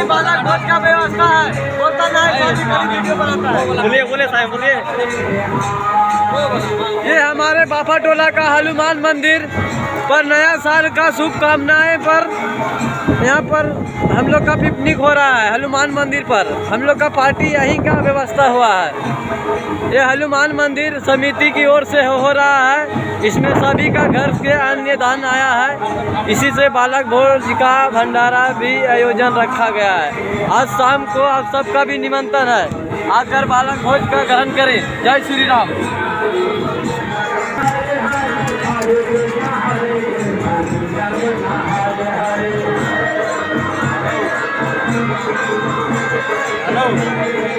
बालक भोज का व्यवस्था है, बोलता नहीं वीडियो बनाता है। बोलिए साहब बोलिए। ये हमारे बाफा टोला का हनुमान मंदिर पर नया साल का शुभकामनाएं पर यहाँ पर हम लोग का पिकनिक हो रहा है। हनुमान मंदिर पर हम लोग का पार्टी यहीं का व्यवस्था हुआ है। ये हनुमान मंदिर समिति की ओर से हो रहा है। इसमें सभी का घर के अन्य दान आया है। इसी से बालक भोज का भंडारा भी आयोजन रखा गया है। आज शाम को आप सबका भी निमंत्रण है, आकर बालक भोज का ग्रहण करें। जय श्री राम। हेलो।